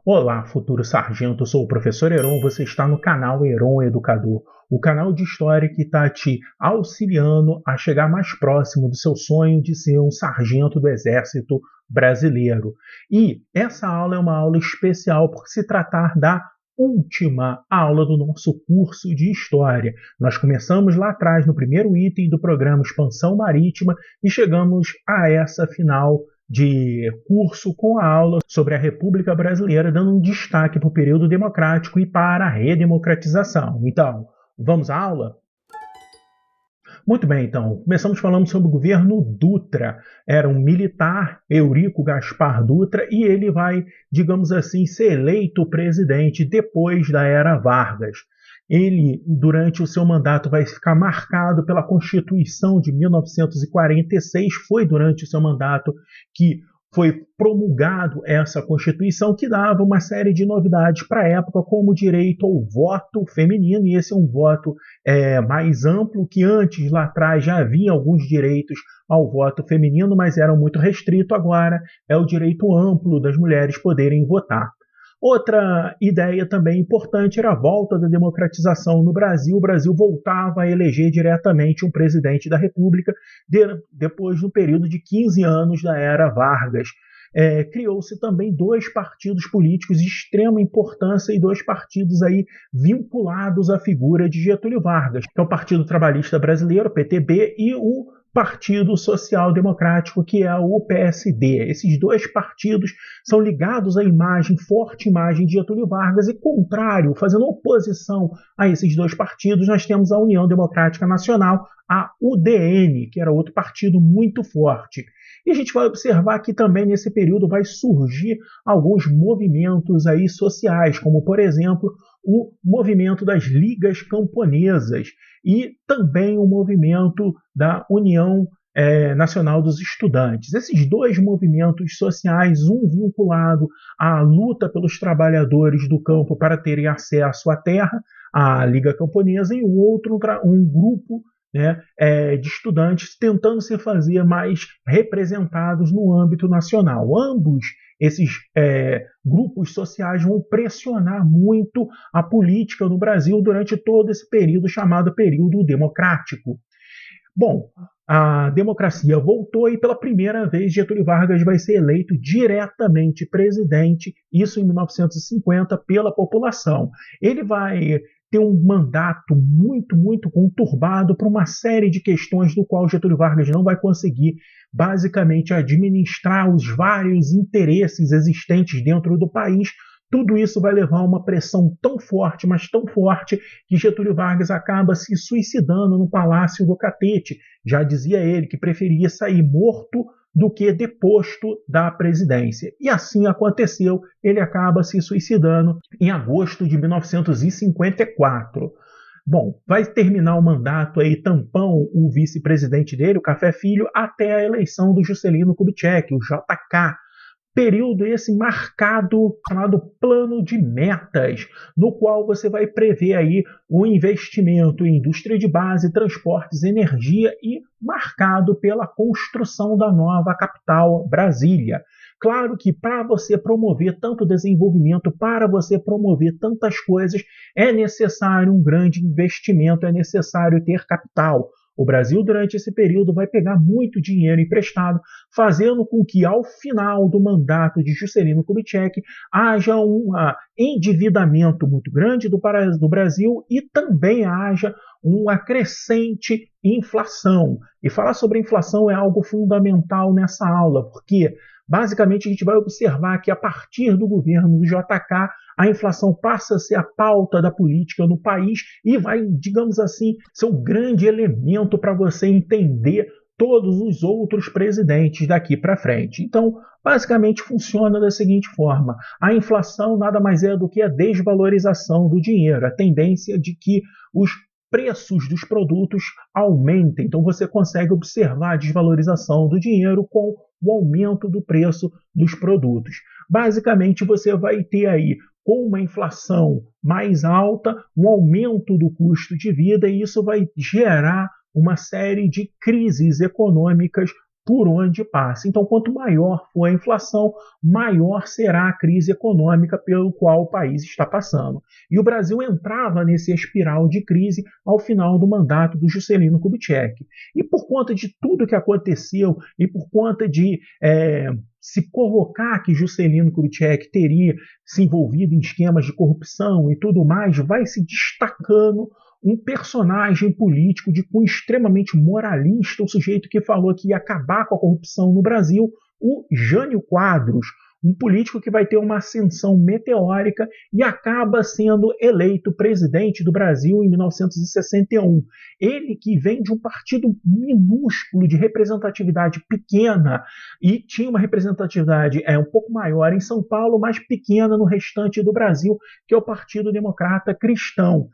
Olá, futuro sargento, eu sou o professor Heron, você está no canal Heron Educador, o canal de história que está te auxiliando a chegar mais próximo do seu sonho de ser um sargento do Exército Brasileiro. E essa aula é uma aula especial por se tratar da última aula do nosso curso de História. Nós começamos lá atrás no primeiro item do programa Expansão Marítima e chegamos a essa final de curso com a aula sobre a República Brasileira, dando um destaque para o período democrático e para a redemocratização. Então, vamos à aula? Muito bem, então, começamos falando sobre o governo Dutra. Era um militar, Eurico Gaspar Dutra, e ele vai, digamos assim, ser eleito presidente depois da era Vargas. Ele, durante o seu mandato, vai ficar marcado pela Constituição de 1946. Foi durante o seu mandato que foi promulgado essa Constituição, que dava uma série de novidades para a época, como o direito ao voto feminino, e esse é um voto mais amplo, que antes, lá atrás, já havia alguns direitos ao voto feminino, mas eram muito restritos. Agora é o direito amplo das mulheres poderem votar. Outra ideia também importante era a volta da democratização no Brasil. O Brasil voltava a eleger diretamente um presidente da República depois do período de 15 anos da era Vargas. Criou-se também dois partidos políticos de extrema importância e dois partidos aí vinculados à figura de Getúlio Vargas, que é o Partido Trabalhista Brasileiro, PTB, e o Partido Social Democrático, que é o PSD. Esses dois partidos são ligados à forte imagem de Getúlio Vargas, e contrário, fazendo oposição a esses dois partidos, nós temos a União Democrática Nacional, a UDN, que era outro partido muito forte. E a gente vai observar que também nesse período vai surgir alguns movimentos aí sociais, como, por exemplo, o movimento das ligas camponesas e também o movimento da União Nacional dos Estudantes. Esses dois movimentos sociais, um vinculado à luta pelos trabalhadores do campo para terem acesso à terra, a Liga Camponesa, e o outro um grupo de estudantes tentando se fazer mais representados no âmbito nacional. Ambos esses grupos sociais vão pressionar muito a política no Brasil durante todo esse período chamado período democrático. Bom, a democracia voltou e pela primeira vez Getúlio Vargas vai ser eleito diretamente presidente, isso em 1950, pela população. Ele vai ter um mandato muito conturbado por uma série de questões do qual Getúlio Vargas não vai conseguir basicamente administrar os vários interesses existentes dentro do país. Tudo isso vai levar a uma pressão tão forte, mas tão forte, que Getúlio Vargas acaba se suicidando no Palácio do Catete. Já dizia ele que preferia sair morto do que deposto da presidência. E assim aconteceu, ele acaba se suicidando em agosto de 1954. Bom, vai terminar o mandato aí tampão o vice-presidente dele, o Café Filho, até a eleição do Juscelino Kubitschek, o JK. Período esse marcado, chamado plano de metas, no qual você vai prever aí o investimento em indústria de base, transportes, energia, e marcado pela construção da nova capital, Brasília. Claro que para você promover tanto desenvolvimento, para você promover tantas coisas, é necessário um grande investimento, é necessário ter capital. O Brasil, durante esse período, vai pegar muito dinheiro emprestado, fazendo com que, ao final do mandato de Juscelino Kubitschek, haja um endividamento muito grande do Brasil e também haja uma crescente inflação. E falar sobre inflação é algo fundamental nessa aula, porque basicamente a gente vai observar que a partir do governo do JK, a inflação passa a ser a pauta da política no país e vai, digamos assim, ser um grande elemento para você entender todos os outros presidentes daqui para frente. Então, basicamente funciona da seguinte forma: a inflação nada mais é do que a desvalorização do dinheiro, a tendência de que os preços dos produtos aumentem. Então você consegue observar a desvalorização do dinheiro com o aumento do preço dos produtos. Basicamente você vai ter aí, com uma inflação mais alta, um aumento do custo de vida, e isso vai gerar uma série de crises econômicas por onde passa. Então, quanto maior for a inflação, maior será a crise econômica pelo qual o país está passando. E o Brasil entrava nessa espiral de crise ao final do mandato do Juscelino Kubitschek. E por conta de tudo que aconteceu e por conta de se colocar que Juscelino Kubitschek teria se envolvido em esquemas de corrupção e tudo mais, vai se destacando um personagem político de cunho extremamente moralista, o sujeito que falou que ia acabar com a corrupção no Brasil, o Jânio Quadros, um político que vai ter uma ascensão meteórica e acaba sendo eleito presidente do Brasil em 1961. Ele que vem de um partido minúsculo, de representatividade pequena, e tinha uma representatividade um pouco maior em São Paulo, mas pequena no restante do Brasil, que é o Partido Democrata Cristão.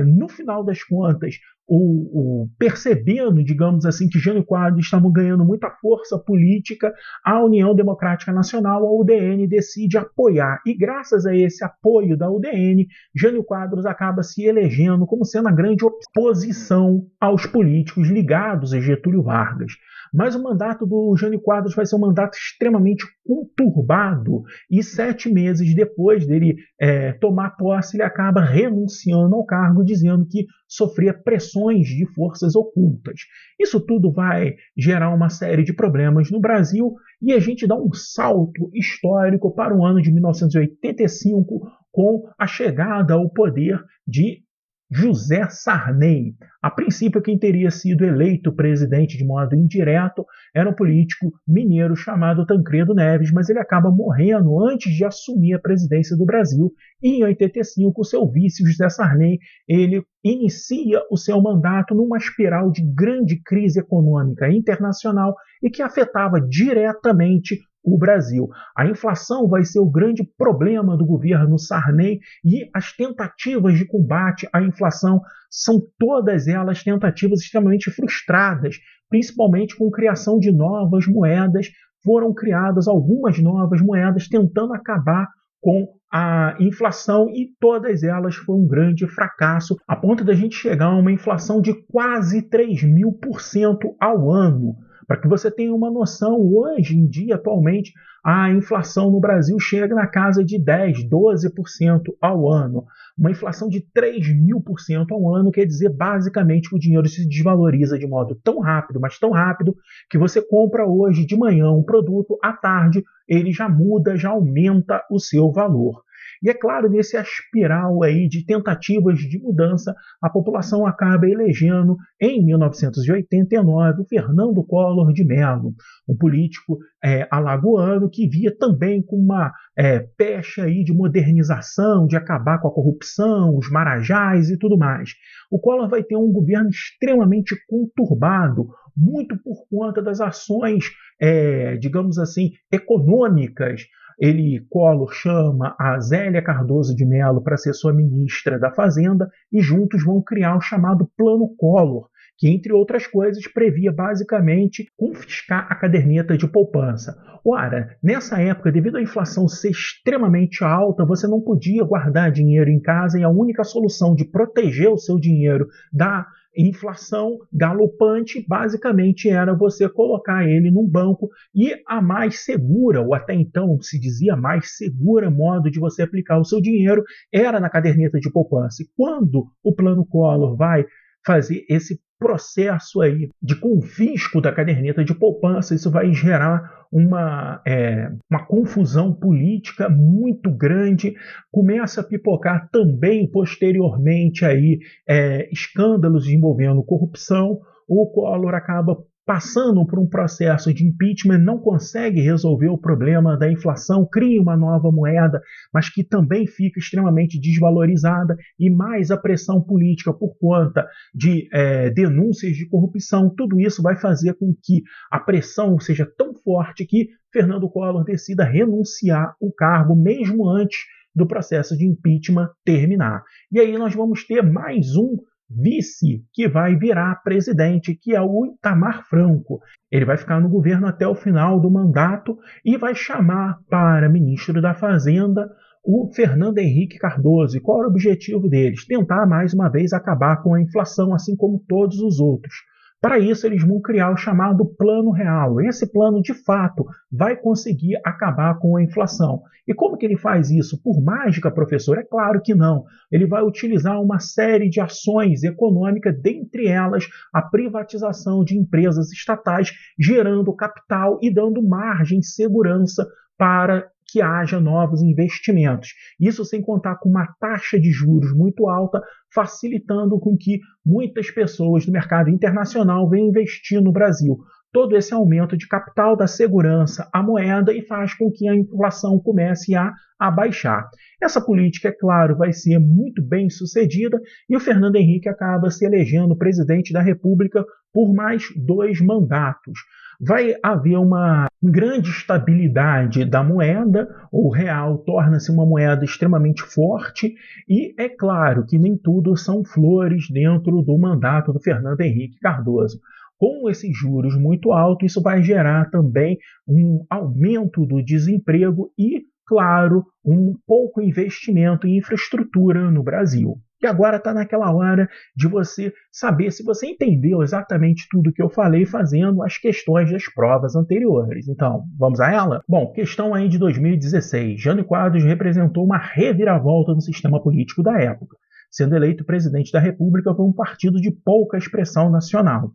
No final das contas, percebendo, digamos assim, que Jânio Quadros estava ganhando muita força política, a União Democrática Nacional, a UDN, decide apoiar. E graças a esse apoio da UDN, Jânio Quadros acaba se elegendo como sendo a grande oposição aos políticos ligados a Getúlio Vargas. Mas o mandato do Jânio Quadros vai ser um mandato extremamente conturbado e 7 meses depois dele tomar posse, ele acaba renunciando ao cargo, dizendo que sofria pressões de forças ocultas. Isso tudo vai gerar uma série de problemas no Brasil e a gente dá um salto histórico para o ano de 1985 com a chegada ao poder de José Sarney. A princípio, quem teria sido eleito presidente de modo indireto era um político mineiro chamado Tancredo Neves, mas ele acaba morrendo antes de assumir a presidência do Brasil. E em 85, o seu vice, José Sarney, ele inicia o seu mandato numa espiral de grande crise econômica internacional e que afetava diretamente o Brasil. A inflação vai ser o grande problema do governo Sarney e as tentativas de combate à inflação são todas elas tentativas extremamente frustradas, principalmente com a criação de novas moedas. Foram criadas algumas novas moedas tentando acabar com a inflação e todas elas foi um grande fracasso, a ponto da gente chegar a uma inflação de quase 3.000% ao ano. Para que você tenha uma noção, hoje em dia, atualmente, a inflação no Brasil chega na casa de 10%, 12% ao ano. Uma inflação de 3.000% ao ano quer dizer basicamente que o dinheiro se desvaloriza de modo tão rápido, mas tão rápido, que você compra hoje de manhã um produto, à tarde ele já muda, já aumenta o seu valor. E é claro, nesse espiral aí de tentativas de mudança, a população acaba elegendo, em 1989, o Fernando Collor de Mello, um político alagoano que via também com uma pecha aí de modernização, de acabar com a corrupção, os marajás e tudo mais. O Collor vai ter um governo extremamente conturbado, muito por conta das ações, digamos assim, econômicas. Collor chama a Zélia Cardoso de Mello para ser sua ministra da Fazenda e juntos vão criar o chamado Plano Collor, que, entre outras coisas, previa basicamente confiscar a caderneta de poupança. Ora, nessa época, devido à inflação ser extremamente alta, você não podia guardar dinheiro em casa e a única solução de proteger o seu dinheiro da inflação galopante basicamente era você colocar ele num banco, e a mais segura, ou até então se dizia mais segura modo de você aplicar o seu dinheiro era na caderneta de poupança. E quando o Plano Collor vai fazer esse processo aí de confisco da caderneta de poupança, isso vai gerar uma confusão política muito grande. Começa a pipocar também posteriormente aí, escândalos envolvendo corrupção. O Collor acaba passando por um processo de impeachment, não consegue resolver o problema da inflação, cria uma nova moeda, mas que também fica extremamente desvalorizada, e mais a pressão política por conta de denúncias de corrupção. Tudo isso vai fazer com que a pressão seja tão forte que Fernando Collor decida renunciar ao cargo mesmo antes do processo de impeachment terminar. E aí nós vamos ter mais um vice que vai virar presidente, que é o Itamar Franco. Ele vai ficar no governo até o final do mandato e vai chamar para ministro da Fazenda o Fernando Henrique Cardoso. E qual era o objetivo deles? Tentar, mais uma vez, acabar com a inflação, assim como todos os outros. Para isso, eles vão criar o chamado Plano Real. Esse plano, de fato, vai conseguir acabar com a inflação. E como que ele faz isso? Por mágica, professor? É claro que não. Ele vai utilizar uma série de ações econômicas, dentre elas a privatização de empresas estatais, gerando capital e dando margem de segurança para que haja novos investimentos. Isso sem contar com uma taxa de juros muito alta, facilitando com que muitas pessoas do mercado internacional venham investir no Brasil. Todo esse aumento de capital dá segurança à moeda e faz com que a inflação comece a baixar. Essa política, é claro, vai ser muito bem sucedida e o Fernando Henrique acaba se elegendo presidente da República por mais 2 mandatos. Vai haver uma grande estabilidade da moeda, o real torna-se uma moeda extremamente forte e é claro que nem tudo são flores dentro do mandato do Fernando Henrique Cardoso. Com esses juros muito altos, isso vai gerar também um aumento do desemprego e, claro, um pouco investimento em infraestrutura no Brasil. E agora está naquela hora de você saber se você entendeu exatamente tudo que eu falei fazendo as questões das provas anteriores. Então, vamos a ela? Bom, questão aí de 2016. Jânio Quadros representou uma reviravolta no sistema político da época, sendo eleito presidente da República por um partido de pouca expressão nacional.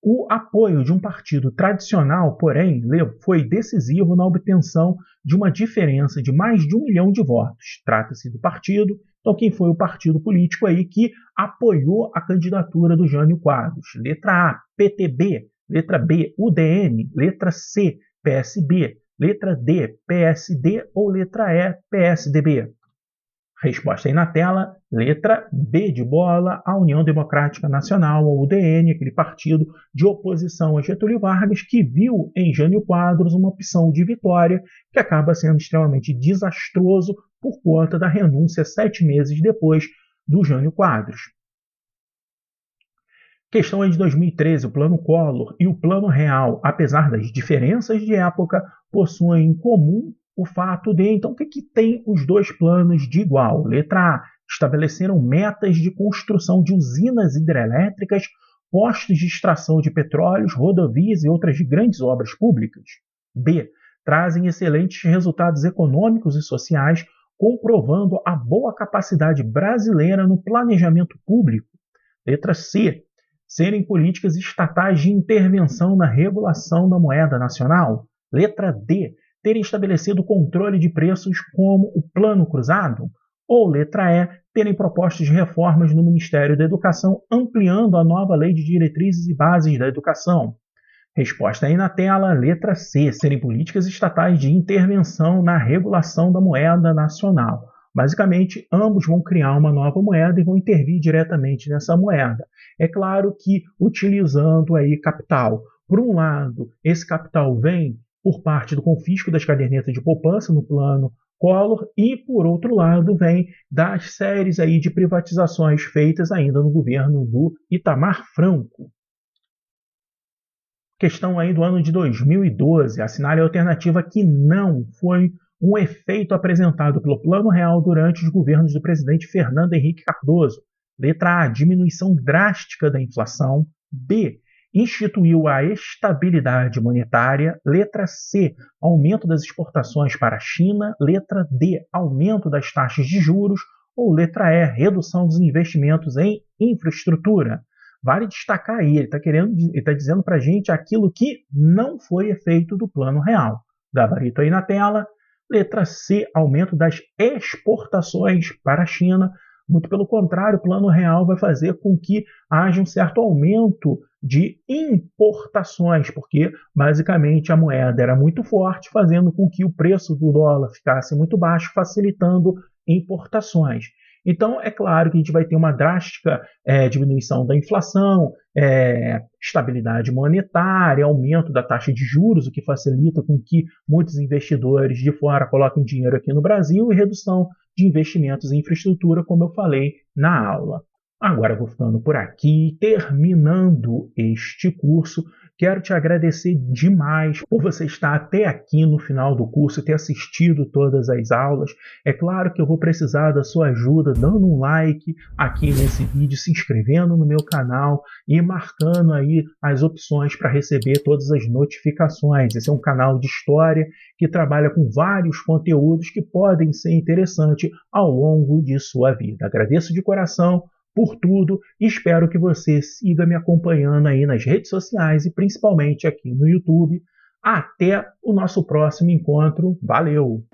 O apoio de um partido tradicional, porém, foi decisivo na obtenção de uma diferença de mais de 1 milhão de votos. Trata-se do partido. Então, quem foi o partido político aí que apoiou a candidatura do Jânio Quadros? Letra A, PTB. Letra B, UDN. Letra C, PSB. Letra D, PSD. Ou letra E, PSDB? Resposta aí na tela, letra B de bola, a União Democrática Nacional, a UDN, aquele partido de oposição a Getúlio Vargas, que viu em Jânio Quadros uma opção de vitória que acaba sendo extremamente desastroso por conta da renúncia 7 meses depois do Jânio Quadros. Questão aí de 2013, o Plano Collor e o Plano Real, apesar das diferenças de época, possuem em comum o fato de, então, o que tem os dois planos de igual? Letra A, estabeleceram metas de construção de usinas hidrelétricas, postos de extração de petróleos, rodovias e outras grandes obras públicas. B, trazem excelentes resultados econômicos e sociais, comprovando a boa capacidade brasileira no planejamento público. Letra C, serem políticas estatais de intervenção na regulação da moeda nacional. Letra D, terem estabelecido o controle de preços como o Plano Cruzado, ou letra E, terem propostas de reformas no Ministério da Educação, ampliando a nova Lei de Diretrizes e Bases da Educação. Resposta aí na tela, letra C, serem políticas estatais de intervenção na regulação da moeda nacional. Basicamente, ambos vão criar uma nova moeda e vão intervir diretamente nessa moeda. É claro que utilizando aí capital. Por um lado, esse capital vem por parte do confisco das cadernetas de poupança no plano Collor e, por outro lado, vem das séries aí de privatizações feitas ainda no governo do Itamar Franco. Questão aí do ano de 2012, assinale a alternativa que não foi um efeito apresentado pelo Plano Real durante os governos do presidente Fernando Henrique Cardoso. Letra A, diminuição drástica da inflação. B, instituiu a estabilidade monetária. Letra C, aumento das exportações para a China. Letra D, aumento das taxas de juros. Ou letra E, redução dos investimentos em infraestrutura. Vale destacar aí, ele está dizendo para a gente aquilo que não foi efeito do Plano Real. Gabarito aí na tela. Letra C, aumento das exportações para a China. Muito pelo contrário, o Plano Real vai fazer com que haja um certo aumento de importações, porque basicamente a moeda era muito forte, fazendo com que o preço do dólar ficasse muito baixo, facilitando importações. Então, é claro que a gente vai ter uma drástica diminuição da inflação, estabilidade monetária, aumento da taxa de juros, o que facilita com que muitos investidores de fora coloquem dinheiro aqui no Brasil, e redução de investimentos em infraestrutura, como eu falei na aula. Agora vou ficando por aqui, terminando este curso. Quero te agradecer demais por você estar até aqui no final do curso e ter assistido todas as aulas. É claro que eu vou precisar da sua ajuda dando um like aqui nesse vídeo, se inscrevendo no meu canal e marcando aí as opções para receber todas as notificações. Esse é um canal de história que trabalha com vários conteúdos que podem ser interessantes ao longo de sua vida. Agradeço de coração por tudo e espero que você siga me acompanhando aí nas redes sociais e principalmente aqui no YouTube. Até o nosso próximo encontro. Valeu!